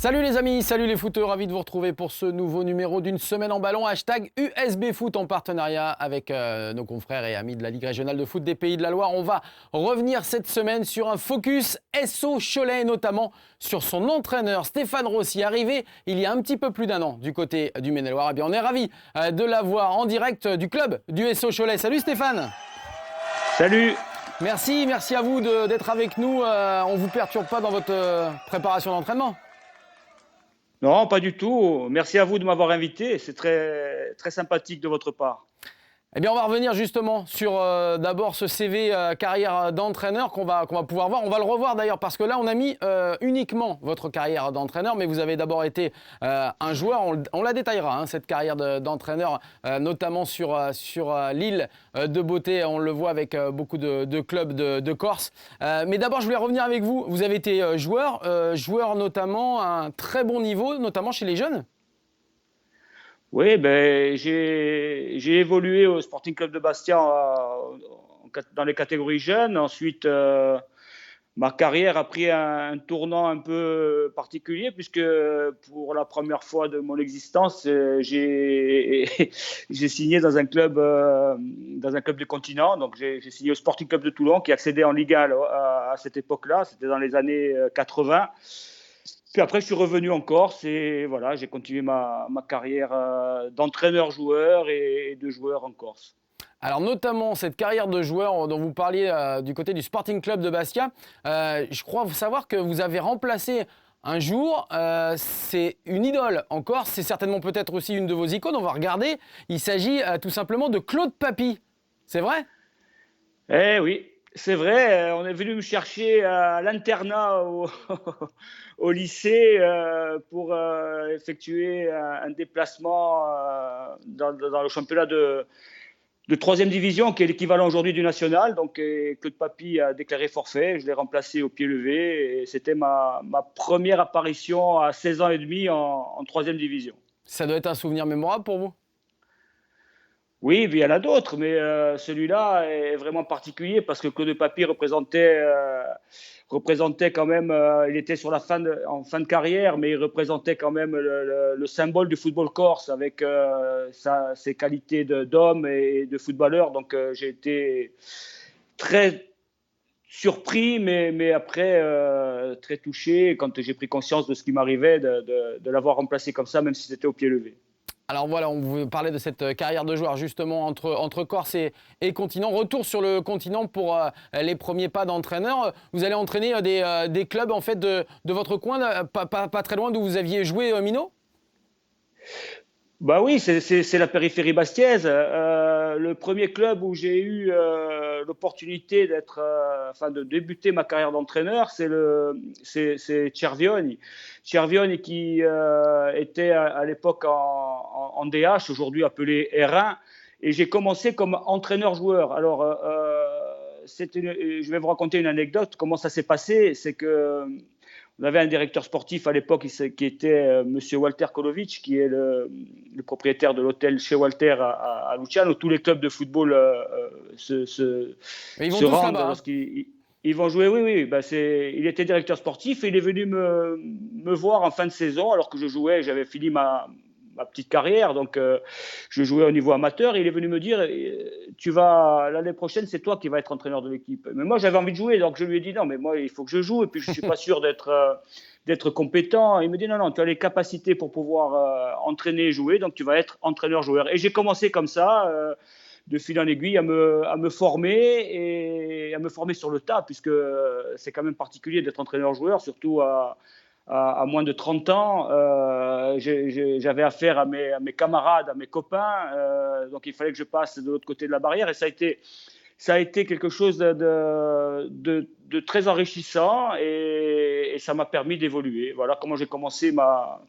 Salut les amis, salut les footeux, ravi de vous retrouver pour ce nouveau numéro d'une semaine en ballon, hashtag USB Foot en partenariat avec nos confrères et amis de la Ligue régionale de foot des Pays de la Loire. On va revenir cette semaine sur un focus SO Cholet, et notamment sur son entraîneur Stéphane Rossi, arrivé il y a un petit peu plus d'un an du côté du Maine-et-Loire. Eh bien, on est ravi de l'avoir en direct du club du SO Cholet. Salut Stéphane. Salut. Merci à vous d'être avec nous. On ne vous perturbe pas dans votre préparation d'entraînement? Non, pas du tout. Merci à vous de m'avoir invité. C'est très, très sympathique de votre part. Eh bien, on va revenir justement sur d'abord ce CV carrière d'entraîneur qu'on va pouvoir voir. On va le revoir d'ailleurs parce que là, on a mis uniquement votre carrière d'entraîneur, mais vous avez d'abord été un joueur. On la détaillera, hein, cette carrière d'entraîneur, notamment sur l'île de Beauté. On le voit avec beaucoup de clubs de Corse. Mais d'abord, je voulais revenir avec vous. Vous avez été joueur notamment à un très bon niveau, notamment chez les jeunes. Oui, j'ai évolué au Sporting Club de Bastia dans les catégories jeunes. Ensuite, ma carrière a pris un tournant un peu particulier puisque pour la première fois de mon existence, j'ai signé dans un club du continent. Donc, j'ai signé au Sporting Club de Toulon qui accédait en Ligue 1 à cette époque-là. C'était dans les années 80. Puis après, je suis revenu en Corse et voilà, j'ai continué ma carrière d'entraîneur-joueur et de joueur en Corse. Alors notamment cette carrière de joueur dont vous parliez du côté du Sporting Club de Bastia, je crois savoir que vous avez remplacé un jour, c'est une idole en Corse, c'est certainement peut-être aussi une de vos icônes, on va regarder, il s'agit tout simplement de Claude Papy, c'est vrai? Eh oui, c'est vrai, on est venu me chercher à l'internat au lycée pour effectuer un déplacement dans le championnat de troisième division, qui est l'équivalent aujourd'hui du national. Donc, Claude Papy a déclaré forfait. Je l'ai remplacé au pied levé. Et c'était ma première apparition à 16 ans et demi en troisième division. Ça doit être un souvenir mémorable pour vous? Oui, il y en a d'autres, mais celui-là est vraiment particulier parce que Claude Papy représentait quand même, il était sur en fin de carrière, mais il représentait quand même le symbole du football corse avec ses qualités d'homme et de footballeur. Donc j'ai été très surpris, mais après très touché quand j'ai pris conscience de ce qui m'arrivait, de l'avoir remplacé comme ça, même si c'était au pied levé. Alors voilà, on vous parlait de cette carrière de joueur justement entre Corse et continent. Retour sur le continent pour les premiers pas d'entraîneur. Vous allez entraîner des clubs en fait de votre coin, pas très loin d'où vous aviez joué Minot? Bah oui, c'est la périphérie bastiaise. Le premier club où j'ai eu l'opportunité de débuter ma carrière d'entraîneur, c'est Cervioni. Cervioni qui était à l'époque en DH, aujourd'hui appelé R1, et j'ai commencé comme entraîneur-joueur. Alors, je vais vous raconter une anecdote. Comment ça s'est passé? C'est que on avait un directeur sportif à l'époque qui était Monsieur Walter Kolovic, qui est le propriétaire de l'hôtel chez Walter à Luciano. Tous les clubs de football Mais ils vont se tous rendent là-bas, hein. lorsqu'ils vont jouer. Oui, oui. Il était directeur sportif et il est venu me voir en fin de saison alors que je jouais. J'avais fini ma petite carrière, donc je jouais au niveau amateur. Et il est venu me dire, l'année prochaine, c'est toi qui vas être entraîneur de l'équipe. Mais moi, j'avais envie de jouer, donc je lui ai dit non, mais moi, il faut que je joue. Et puis, je suis pas sûr d'être compétent. Il me dit non, non, tu as les capacités pour pouvoir entraîner et jouer, donc tu vas être entraîneur-joueur. Et j'ai commencé comme ça. De fil en aiguille à me former et à me former sur le tas, puisque c'est quand même particulier d'être entraîneur-joueur, surtout à moins de 30 ans. J'avais affaire à mes camarades, à mes copains, donc il fallait que je passe de l'autre côté de la barrière, et ça a été quelque chose de très enrichissant, et ça m'a permis d'évoluer. Voilà comment j'ai commencé ma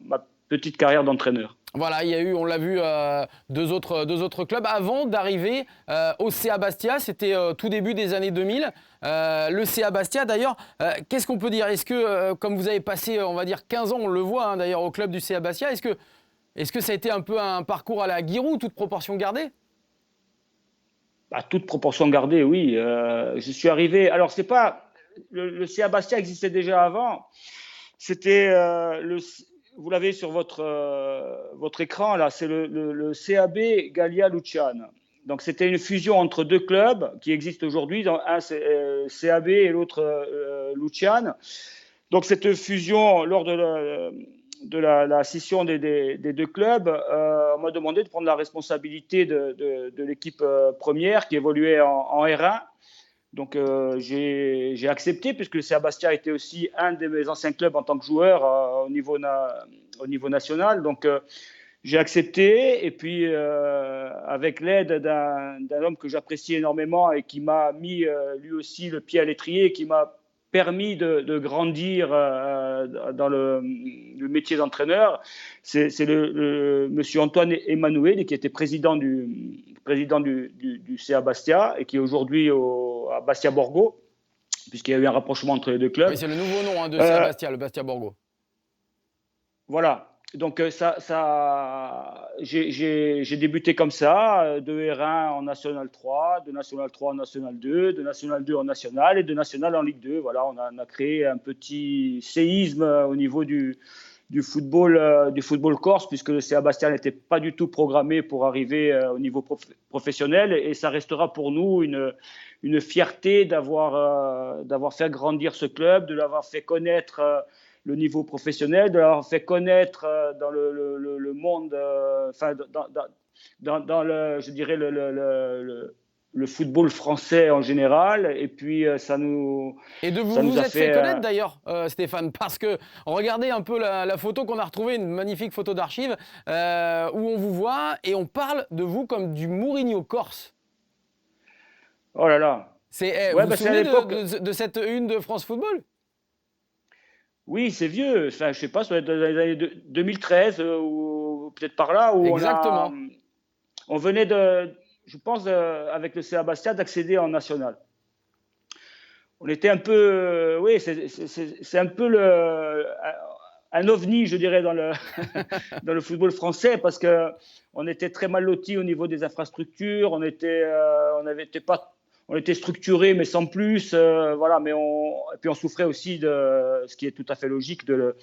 petite carrière d'entraîneur. Voilà, il y a eu, on l'a vu, deux autres clubs avant d'arriver au CA Bastia. C'était tout début des années 2000. Le CA Bastia, d'ailleurs, qu'est-ce qu'on peut dire? Est-ce que, comme vous avez passé, on va dire, 15 ans, on le voit hein, d'ailleurs au club du CA Bastia, est-ce que ça a été un peu un parcours à la Giroud, toute proportion gardée? À toute proportion gardée, oui. Je suis arrivé. Alors, c'est pas. Le CA Bastia existait déjà avant. C'était vous l'avez sur votre écran là, c'est le CAB Gallia Luciane. Donc c'était une fusion entre deux clubs qui existent aujourd'hui. Un c'est CAB et l'autre Luciane. Donc cette fusion, lors de la scission des deux clubs, on m'a demandé de prendre la responsabilité de l'équipe première qui évoluait en R1. Donc j'ai accepté puisque le CA Bastia était aussi un de mes anciens clubs en tant que joueur au niveau national. Donc j'ai accepté et puis avec l'aide d'un homme que j'apprécie énormément et qui m'a mis lui aussi le pied à l'étrier, qui m'a permis de grandir dans le métier d'entraîneur, c'est le monsieur Antoine Emmanuel qui était président du CA Bastia et qui est aujourd'hui à Bastia Borgo, puisqu'il y a eu un rapprochement entre les deux clubs. Oui, c'est le nouveau nom de CA Bastia, le Bastia Borgo. Voilà. Donc j'ai débuté comme ça, de R1 en National 3, de National 3 en National 2, de National 2 en National et de National en Ligue 2. Voilà, on a créé un petit séisme au niveau du football corse, puisque le CA Bastia n'était pas du tout programmé pour arriver au niveau professionnel. Et ça restera pour nous une fierté d'avoir fait grandir ce club, de l'avoir fait connaître le niveau professionnel, de l'avoir fait connaître dans le monde, enfin dans je dirais le football français en général. Et puis ça nous et de ça nous vous a êtes fait connaître fait d'ailleurs, Stéphane, parce que regardez un peu la photo qu'on a retrouvée, une magnifique photo d'archives où on vous voit et on parle de vous comme du Mourinho corse. Oh là là. Vous Ouais, vous c'est à souvenez l'époque. de cette une de France Football? Oui, c'est vieux. Enfin, je sais pas, ça doit être dans les années 2013 ou peut-être par là, où Exactement. on venait je pense, avec le CA Bastia, d'accéder en national. On était un peu, oui, c'est un peu un ovni, je dirais, dans le dans le football français, parce que on était très mal lotis au niveau des infrastructures. On était structuré, mais sans plus. Voilà, et puis on souffrait aussi de ce qui est tout à fait logique de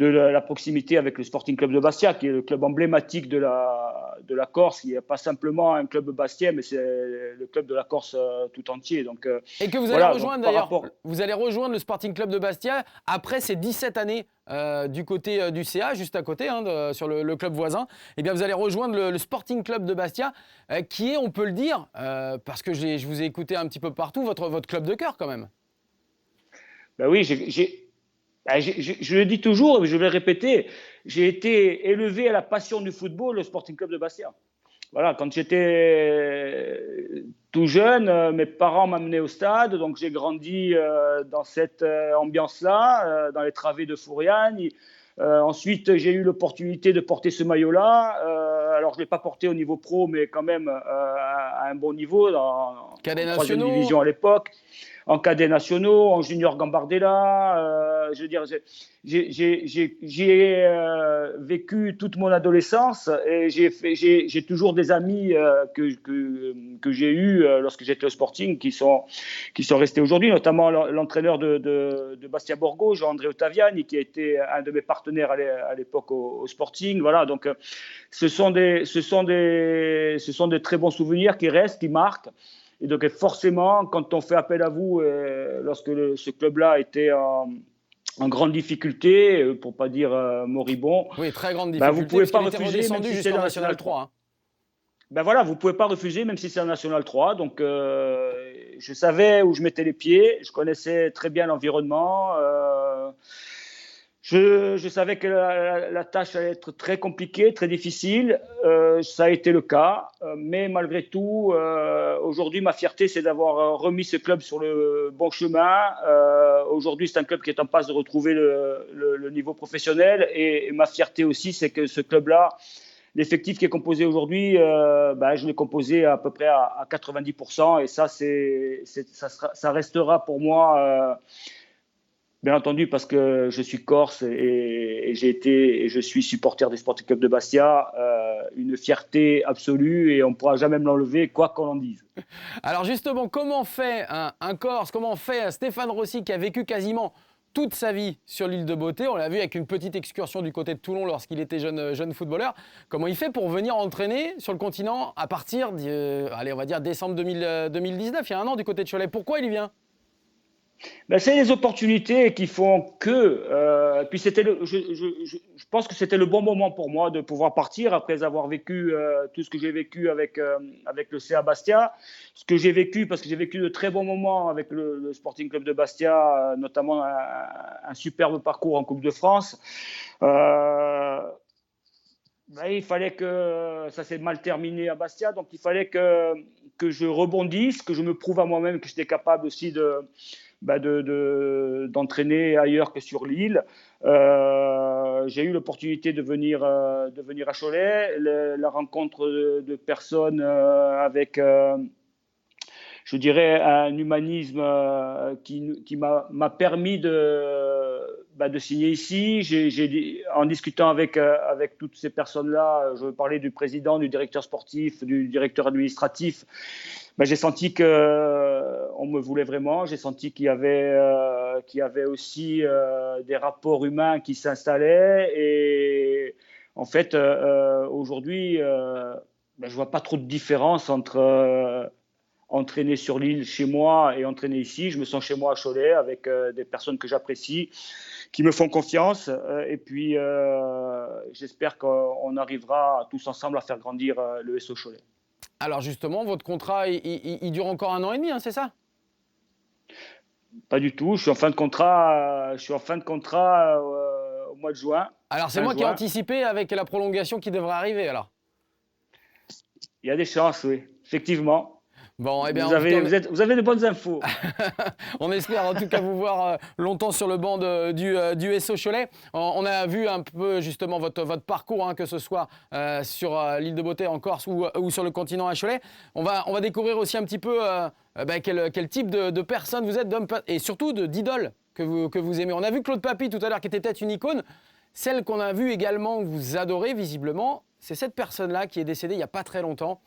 la proximité avec le Sporting Club de Bastia, qui est le club emblématique de la Corse, qui n'est pas simplement un club bastien, mais c'est le club de la Corse tout entier. Donc, Et que vous allez voilà, rejoindre donc, par d'ailleurs, rapport. vous allez rejoindre le Sporting Club de Bastia après ces 17 années du côté du CA, juste à côté, sur le club voisin. Eh bien, vous allez rejoindre le Sporting Club de Bastia, qui est, on peut le dire, parce que je vous ai écouté un petit peu partout, votre club de cœur quand même. Ben oui, je le dis toujours, et je vais le répéter, j'ai été élevé à la passion du football au Sporting Club de Bastia. Voilà, quand j'étais tout jeune, mes parents m'amenaient au stade, donc j'ai grandi dans cette ambiance-là, dans les travées de Fouriane. Ensuite, j'ai eu l'opportunité de porter ce maillot-là. Alors, je ne l'ai pas porté au niveau pro, mais quand même à un bon niveau, en Cadets troisième nationaux. division à l'époque, en cadets nationaux, en junior Gambardella. Je veux dire, j'y ai vécu toute mon adolescence et j'ai toujours des amis que j'ai eus lorsque j'étais au Sporting qui sont restés aujourd'hui, notamment l'entraîneur de Bastia Borgo, Jean-André Ottaviani, qui a été un de mes partenaires à l'époque au Sporting. Voilà, donc ce sont des très bons souvenirs qui restent, qui marquent. Et donc forcément, quand on fait appel à vous, lorsque ce club-là était en grande difficulté, pour ne pas dire moribond, Oui, très grande ben, vous ne difficulté, pouvez pas puisqu'il était refuser, même redescendu si c'est jusqu'en le National National 3. 3. Ben voilà, vous ne pouvez pas refuser, même si c'est un National 3. Donc, je savais où je mettais les pieds, je connaissais très bien l'environnement. Je savais que la tâche allait être très compliquée, très difficile. Ça a été le cas. Mais malgré tout, aujourd'hui, ma fierté, c'est d'avoir remis ce club sur le bon chemin. Aujourd'hui, c'est un club qui est en passe de retrouver le niveau professionnel. Et ma fierté aussi, c'est que ce club-là, l'effectif qui est composé aujourd'hui, je l'ai composé à peu près à 90%. Et ça, ça restera pour moi... Bien entendu, parce que je suis corse et j'ai été et je suis supporter des Sporting Club de Bastia, une fierté absolue et on ne pourra jamais me l'enlever, quoi qu'on en dise. Alors justement, comment fait un Corse, comment fait Stéphane Rossi qui a vécu quasiment toute sa vie sur l'île de Beauté. On l'a vu avec une petite excursion du côté de Toulon lorsqu'il était jeune footballeur. Comment il fait pour venir entraîner sur le continent à partir on va dire décembre 2019, il y a un an, du côté de Cholet? Pourquoi il y vient? Ben, c'est les opportunités qui font que. Puis je pense que c'était le bon moment pour moi de pouvoir partir après avoir vécu tout ce que j'ai vécu avec le CA Bastia. Ce que j'ai vécu, parce que j'ai vécu de très bons moments avec le Sporting Club de Bastia, notamment un superbe parcours en Coupe de France. Ben, il fallait que ça s'est mal terminé à Bastia, donc il fallait que je rebondisse, que je me prouve à moi-même que j'étais capable aussi d'entraîner ailleurs que sur l'île. J'ai eu l'opportunité de venir à Cholet, la rencontre de personnes avec, je dirais, un humanisme qui m'a permis de signer ici. En discutant avec toutes ces personnes-là, je parlais du président, du directeur sportif, du directeur administratif. J'ai senti qu'on me voulait vraiment. J'ai senti qu'il y avait aussi des rapports humains qui s'installaient. Et en fait, aujourd'hui, je ne vois pas trop de différence entre entraîner sur l'île chez moi et entraîner ici. Je me sens chez moi à Cholet avec des personnes que j'apprécie, qui me font confiance. Et puis, j'espère qu'on arrivera tous ensemble à faire grandir le SO Cholet. Alors justement, votre contrat, il dure encore 1 an et demi, c'est ça? Pas du tout. Je suis en fin de contrat au mois de juin. Alors c'est moi qui ai anticipé avec la prolongation qui devrait arriver alors. Il y a des chances, oui, effectivement. Bon, eh bien, vous avez de bonnes infos. On espère en tout cas vous voir longtemps sur le banc du SO Cholet. On a vu un peu justement votre parcours, que ce soit sur l'île de Beauté en Corse ou sur le continent à Cholet. On va découvrir aussi un petit peu quel type de personne vous êtes, et surtout d'idoles que vous aimez. On a vu Claude Papy tout à l'heure qui était peut-être une icône. Celle qu'on a vue également, que vous adorez visiblement, c'est cette personne-là qui est décédée il n'y a pas très longtemps.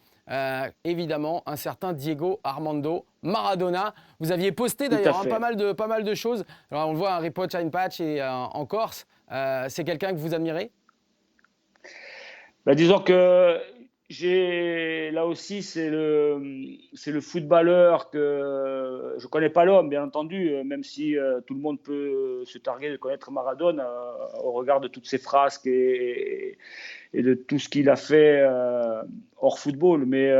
Évidemment, un certain Diego Armando Maradona. Vous aviez posté d'ailleurs pas mal de choses. Alors, on le voit, un Ripoll Shine Patch en Corse. C'est quelqu'un que vous admirez? Disons que là aussi, c'est le footballeur que je ne connais pas l'homme, bien entendu, même si tout le monde peut se targuer de connaître Maradona au regard de toutes ses frasques et de tout ce qu'il a fait hors football. Mais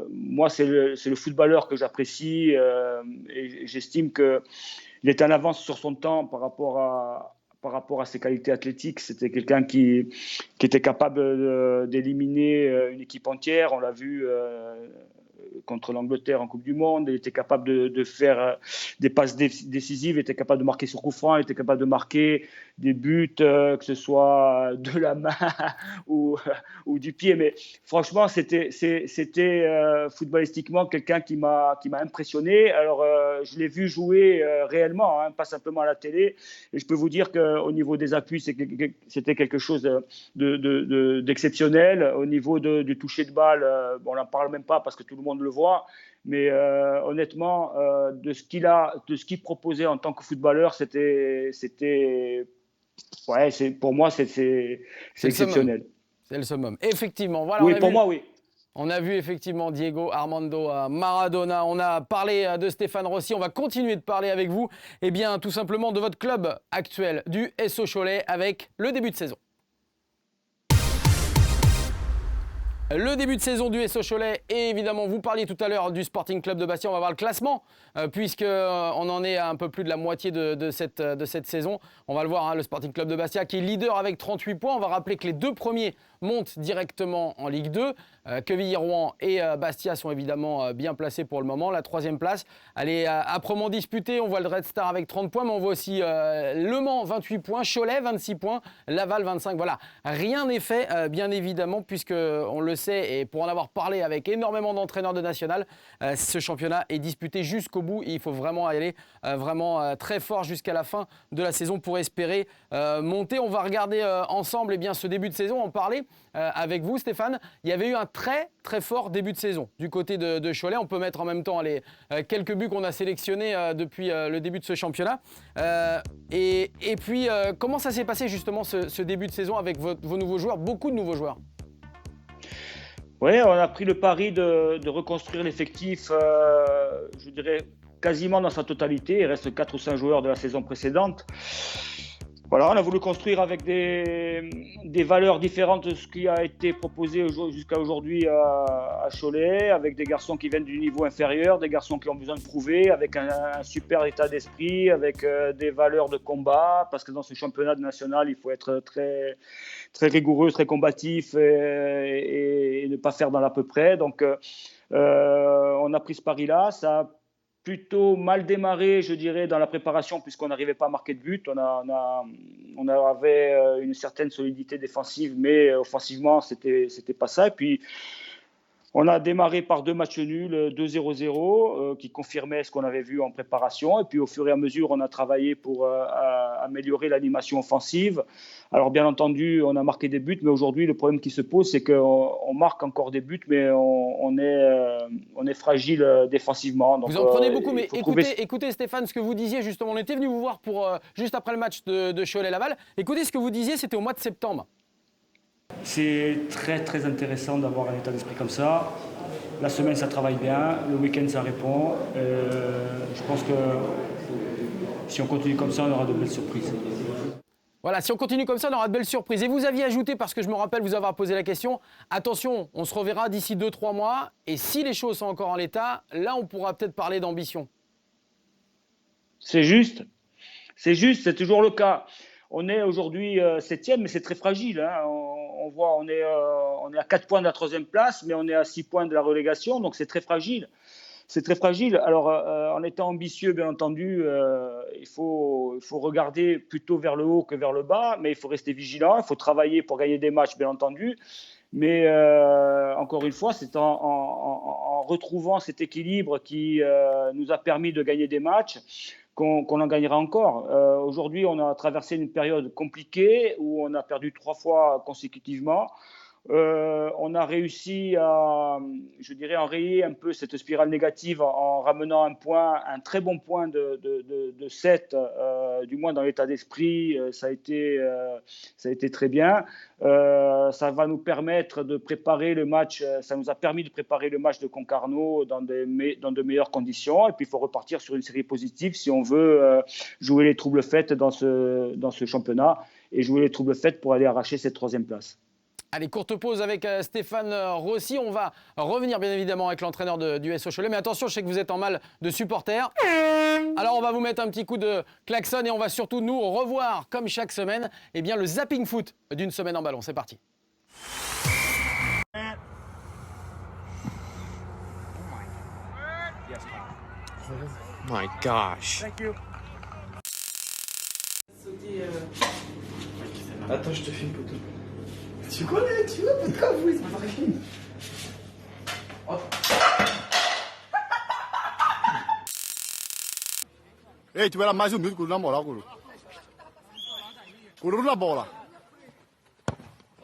moi, c'est le footballeur que j'apprécie et j'estime qu'il est en avance sur son temps par rapport à ses qualités athlétiques. C'était quelqu'un qui était capable d'éliminer une équipe entière. On l'a vu contre l'Angleterre en Coupe du Monde. Il était capable de faire des passes décisives, il était capable de marquer sur coup franc, il était capable de marquer des buts, que ce soit de la main ou du pied. Mais franchement, c'était footballistiquement quelqu'un qui m'a impressionné. Alors, je l'ai vu jouer réellement, pas simplement à la télé. Et je peux vous dire qu'au niveau des appuis, c'était quelque chose d'exceptionnel. Au niveau du toucher de balle, on n'en parle même pas parce que tout le monde le voit. Mais honnêtement, de ce qu'il proposait en tant que footballeur, pour moi, c'est exceptionnel. C'est le summum. Effectivement, voilà. Oui, pour moi, oui. On a vu effectivement Diego Armando Maradona, on a parlé de Stéphane Rossi, on va continuer de parler avec vous, tout simplement de votre club actuel, du SO Cholet, avec le début de saison. Le début de saison du SO Cholet, et évidemment, vous parliez tout à l'heure du Sporting Club de Bastia. On va voir le classement, puisqu'on en est à un peu plus de la moitié de cette saison. On va le voir, le Sporting Club de Bastia qui est leader avec 38 points. On va rappeler que les 2 premiers montent directement en Ligue 2. Quevilly-Rouen et Bastia sont évidemment bien placés pour le moment. La 3e place, elle est âprement disputée. On voit le Red Star avec 30 points, mais on voit aussi Le Mans, 28 points, Cholet, 26 points, Laval, 25. Voilà, rien n'est fait, bien évidemment, puisqu'on le sais, et pour en avoir parlé avec énormément d'entraîneurs de national, ce championnat est disputé jusqu'au bout. Il faut vraiment aller très fort jusqu'à la fin de la saison pour espérer monter. On va regarder ensemble ce début de saison, en parler avec vous, Stéphane. Il y avait eu un très très fort début de saison du côté de Cholet. On peut mettre en même temps les quelques buts qu'on a sélectionnés depuis le début de ce championnat. Et puis, comment ça s'est passé justement ce début de saison avec vos nouveaux joueurs, beaucoup de nouveaux joueurs? Oui, on a pris le pari de reconstruire l'effectif, je dirais, quasiment dans sa totalité. Il reste 4 ou 5 joueurs de la saison précédente. Voilà, on a voulu construire avec des valeurs différentes de ce qui a été proposé jusqu'à aujourd'hui à Cholet, avec des garçons qui viennent du niveau inférieur, des garçons qui ont besoin de prouver, avec un super état d'esprit, avec des valeurs de combat, parce que dans ce championnat national, il faut être très, très rigoureux, très combatif et ne pas faire dans l'à peu près. Donc, on a pris ce pari-là. Ça a plutôt mal démarré, je dirais, dans la préparation, puisqu'on n'arrivait pas à marquer de but. On avait une certaine solidité défensive, mais offensivement, c'était pas ça. Et puis, on a démarré par 2 matchs nuls, 2-0-0, qui confirmaient ce qu'on avait vu en préparation. Et puis, au fur et à mesure, on a travaillé pour améliorer l'animation offensive. Alors, bien entendu, on a marqué des buts, mais aujourd'hui, le problème qui se pose, c'est qu'on marque encore des buts, mais on est fragile défensivement. Donc, vous en prenez beaucoup, mais écoutez, Stéphane, ce que vous disiez justement. On était venu vous voir juste après le match de Cholet-Laval. Écoutez ce que vous disiez, c'était au mois de septembre. C'est très très intéressant d'avoir un état d'esprit comme ça. La semaine ça travaille bien, le week-end ça répond. Je pense que si on continue comme ça, on aura de belles surprises. Voilà, si on continue comme ça, on aura de belles surprises. Et vous aviez ajouté, parce que je me rappelle vous avoir posé la question, attention, on se reverra d'ici 2-3 mois, et si les choses sont encore en l'état, là on pourra peut-être parler d'ambition. C'est juste, c'est toujours le cas. On est aujourd'hui 7e, mais c'est très fragile. Hein. On voit, on est à 4 points de la 3e place, mais on est à 6 points de la relégation, donc c'est très fragile. C'est très fragile. Alors, en étant ambitieux, bien entendu, il faut regarder plutôt vers le haut que vers le bas, mais il faut rester vigilant, il faut travailler pour gagner des matchs, bien entendu. Mais encore une fois, c'est en retrouvant cet équilibre qui nous a permis de gagner des matchs qu'on en gagnera encore. Aujourd'hui, on a traversé une période compliquée où on a perdu 3 fois consécutivement. On a réussi à, je dirais, enrayer un peu cette spirale négative en ramenant un très bon point de 7, du moins dans l'état d'esprit, ça a été très bien. Ça va nous permettre de préparer le match, ça nous a permis de préparer le match de Concarneau dans de meilleures conditions. Et puis il faut repartir sur une série positive si on veut jouer les troubles faites dans ce championnat et jouer les troubles faites pour aller arracher cette 3e place. Allez, courte pause avec Stéphane Rossi. On va revenir bien évidemment avec l'entraîneur du SO Cholet. Mais attention, je sais que vous êtes en mal de supporters. Alors on va vous mettre un petit coup de klaxon et on va surtout nous revoir, comme chaque semaine, le zapping foot d'une semaine en ballon. C'est parti. Oh my gosh. Thank you. Attends, je te filme, poteau. Tu connais, tu vois, pourquoi vous, c'est pas vrai. Ei, tu vai lá mais um minuto, na moral, Guru. Guru na bola.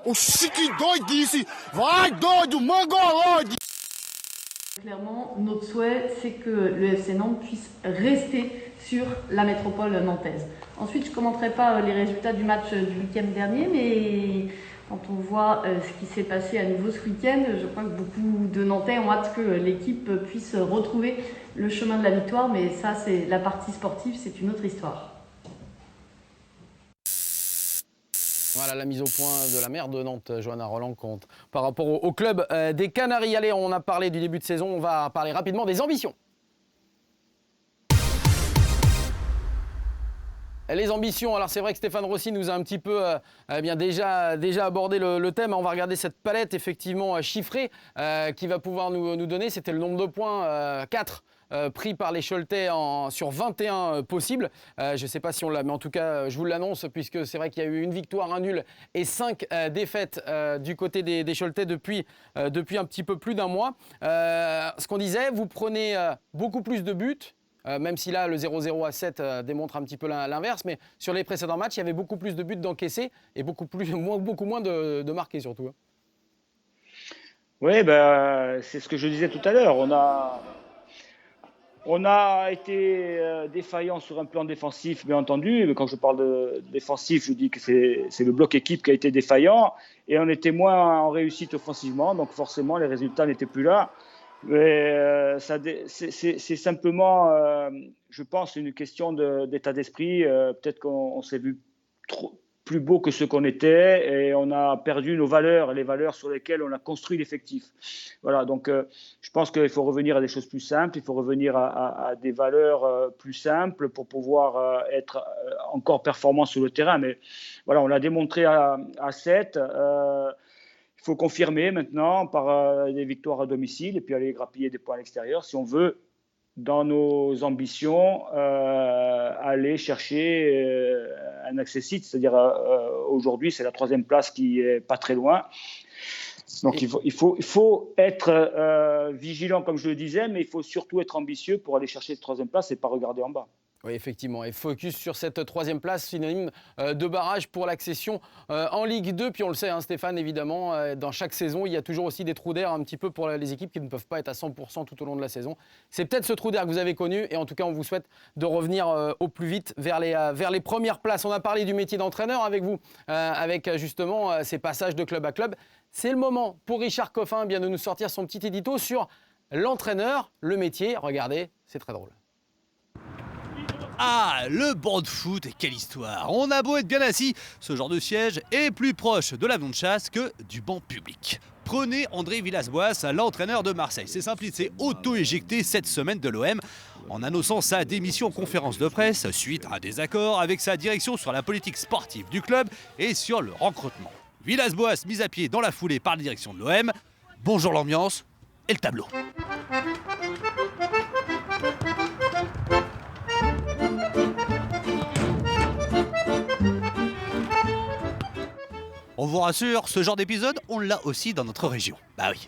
Oxi, que doidice! Vai, doido, mongoloide! Clairement, notre souhait, c'est que le FC Nantes puisse rester sur la métropole nantaise. Ensuite, je ne commenterai pas les résultats du match du week-end dernier, mais quand on voit ce qui s'est passé à nouveau ce week-end, je crois que beaucoup de Nantais ont hâte que l'équipe puisse retrouver le chemin de la victoire, mais ça, c'est la partie sportive, c'est une autre histoire. Voilà la mise au point de la maire de Nantes, Johanna Roland, par rapport au club des Canaries. Allez, on a parlé du début de saison, on va parler rapidement des ambitions. Les ambitions, alors c'est vrai que Stéphane Rossi nous a un petit peu déjà abordé le thème. On va regarder cette palette effectivement chiffrée qui va pouvoir nous donner, c'était le nombre de points, 4 pris par les Choletais sur 21 possibles. Je ne sais pas si on l'a, mais en tout cas, je vous l'annonce, puisque c'est vrai qu'il y a eu une victoire, un nul et 5 défaites du côté des Choletais depuis un petit peu plus d'un mois. Ce qu'on disait, vous prenez beaucoup plus de buts. Même si là, le 0-0 à 7 démontre un petit peu l'inverse, mais sur les précédents matchs, il y avait beaucoup plus de buts d'encaissés et beaucoup moins de marqués surtout. Oui, c'est ce que je disais tout à l'heure. On a été défaillant sur un plan défensif, bien entendu. Mais quand je parle de défensif, je dis que c'est le bloc équipe qui a été défaillant. Et on était moins en réussite offensivement, donc forcément, les résultats n'étaient plus là. Mais c'est simplement, je pense, une question d'état d'esprit. Peut-être qu'on s'est vu plus beau que ce qu'on était et on a perdu nos valeurs, les valeurs sur lesquelles on a construit l'effectif. Voilà, donc je pense qu'il faut revenir à des choses plus simples, il faut revenir à des valeurs plus simples pour pouvoir être encore performant sur le terrain. Mais voilà, on l'a démontré à 7. Il faut confirmer maintenant par des victoires à domicile et puis aller grappiller des points à l'extérieur si on veut, dans nos ambitions, aller chercher un accessite. C'est-à-dire aujourd'hui, c'est la 3e place qui est pas très loin. Donc il faut être vigilant, comme je le disais, mais il faut surtout être ambitieux pour aller chercher cette 3e place et pas regarder en bas. Oui, effectivement. Et focus sur cette 3e place, synonyme de barrage pour l'accession en Ligue 2. Puis on le sait, hein, Stéphane, évidemment, dans chaque saison, il y a toujours aussi des trous d'air un petit peu pour les équipes qui ne peuvent pas être à 100% tout au long de la saison. C'est peut-être ce trou d'air que vous avez connu. Et en tout cas, on vous souhaite de revenir au plus vite vers les premières places. On a parlé du métier d'entraîneur avec vous, avec justement ces passages de club à club. C'est le moment pour Richard Coffin de nous sortir son petit édito sur l'entraîneur, le métier. Regardez, c'est très drôle. Ah, le banc de foot, et quelle histoire! On a beau être bien assis, ce genre de siège est plus proche de l'avion de chasse que du banc public. Prenez André Villas-Boas, l'entraîneur de Marseille. C'est simple, il s'est auto-éjecté cette semaine de l'OM en annonçant sa démission en conférence de presse suite à un désaccord avec sa direction sur la politique sportive du club et sur le recrutement. Villas-Boas mis à pied dans la foulée par la direction de l'OM. Bonjour l'ambiance et le tableau. On vous rassure, ce genre d'épisode, on l'a aussi dans notre région. Bah oui.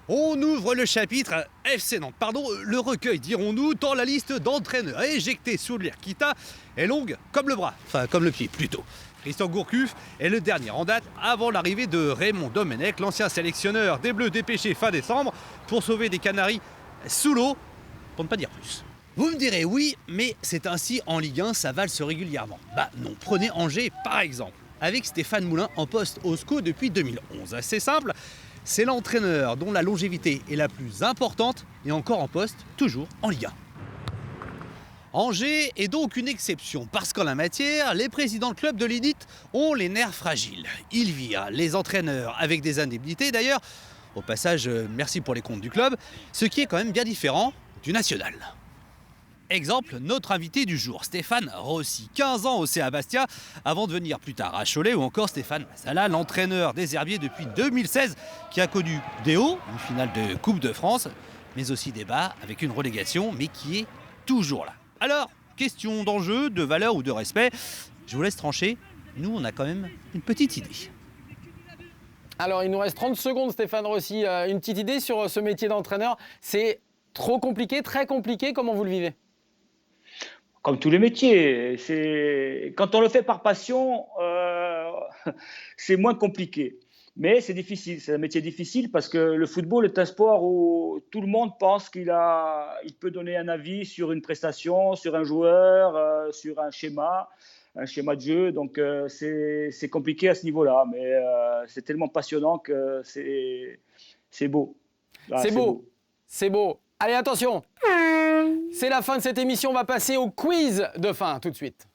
On ouvre le chapitre FC Nantes, le recueil dirons-nous, tant la liste d'entraîneurs éjectés sous l'Irkita est longue comme le bras, enfin comme le pied plutôt. Christian Gourcuff est le dernier en date avant l'arrivée de Raymond Domenech, l'ancien sélectionneur des Bleus dépêché fin décembre pour sauver des Canaries sous l'eau, pour ne pas dire plus. Vous me direz oui, mais c'est ainsi en Ligue 1, ça valse régulièrement. Bah non, prenez Angers par exemple, avec Stéphane Moulin en poste au SCO depuis 2011. C'est simple, c'est l'entraîneur dont la longévité est la plus importante et encore en poste, toujours en Ligue 1. Angers est donc une exception parce qu'en la matière, les présidents de club de l'élite ont les nerfs fragiles. Ils virent les entraîneurs avec des indemnités d'ailleurs. Au passage, merci pour les comptes du club, ce qui est quand même bien différent du national. Exemple, notre invité du jour, Stéphane Rossi, 15 ans au CA Bastia, avant de venir plus tard à Cholet, ou encore Stéphane Massala, l'entraîneur des Herbiers depuis 2016, qui a connu des hauts, une finale de Coupe de France, mais aussi des bas, avec une relégation, mais qui est toujours là. Alors, question d'enjeu, de valeur ou de respect, je vous laisse trancher, nous on a quand même une petite idée. Alors, il nous reste 30 secondes, Stéphane Rossi, une petite idée sur ce métier d'entraîneur. C'est trop compliqué, très compliqué, comment vous le vivez ? Comme tous les métiers, quand on le fait par passion, c'est moins compliqué. Mais c'est difficile, c'est un métier difficile parce que le football est un sport où tout le monde pense qu'il peut donner un avis sur une prestation, sur un joueur, sur un schéma de jeu. Donc c'est compliqué à ce niveau-là, mais c'est tellement passionnant que c'est beau. C'est beau, c'est beau. Allez, attention, c'est la fin de cette émission, on va passer au quiz de fin tout de suite.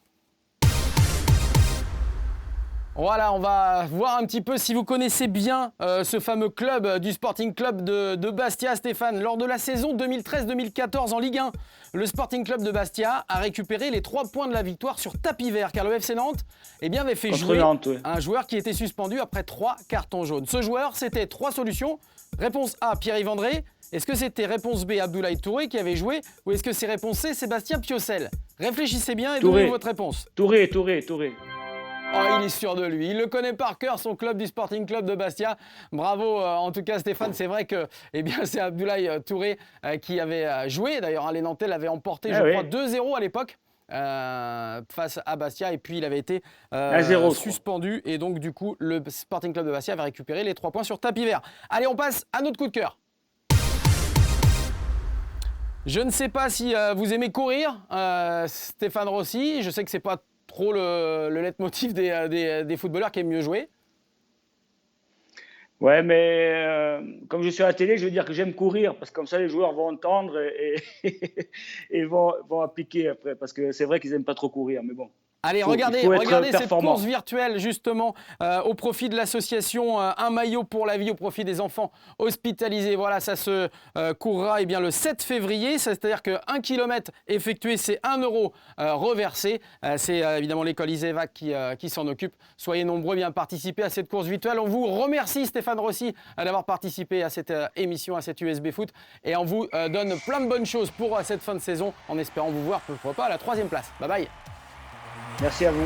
Voilà, on va voir un petit peu si vous connaissez bien ce fameux club du Sporting Club de Bastia, Stéphane. Lors de la saison 2013-2014 en Ligue 1, le Sporting Club de Bastia a récupéré les 3 points de la victoire sur tapis vert, car le FC Nantes avait fait Contre jouer Nantes, oui. un joueur qui était suspendu après 3 cartons jaunes. Ce joueur, c'était 3 solutions. Réponse A, Pierre-Yves André. Est-ce que c'était réponse B, Abdoulaye Touré qui avait joué, ou est-ce que c'est réponse C, Sébastien Piocel? Réfléchissez bien et donnez votre réponse. Touré. Oh, il est sûr de lui. Il le connaît par cœur, son club du Sporting Club de Bastia. Bravo, en tout cas, Stéphane. C'est vrai que c'est Abdoulaye Touré qui avait joué. D'ailleurs, les Nantais l'avaient emporté, je crois, 2-0 à l'époque. Face à Bastia, et puis il avait été suspendu, et donc du coup le Sporting Club de Bastia avait récupéré les 3 points sur tapis vert. Allez, on passe à notre coup de cœur. Je ne sais pas si vous aimez courir, Stéphane Rossi. Je sais que c'est pas trop le leitmotiv des footballeurs qui aiment mieux jouer. Ouais, mais comme je suis à la télé, je veux dire que j'aime courir, parce que comme ça les joueurs vont entendre et vont appliquer après, parce que c'est vrai qu'ils n'aiment pas trop courir, mais bon. Allez, regardez cette course virtuelle justement au profit de l'association Un maillot pour la vie, au profit des enfants hospitalisés. Voilà, ça se courra le 7 février, c'est-à-dire que 1 km effectué, c'est 1 € reversé. C'est évidemment l'école Isévac qui s'en occupe. Soyez nombreux à participer à cette course virtuelle. On vous remercie, Stéphane Rossi, d'avoir participé à cette émission, à cette USB Foot, et on vous donne plein de bonnes choses pour cette fin de saison, en espérant vous voir, pourquoi pas, à la 3e place. Bye bye. Merci à vous.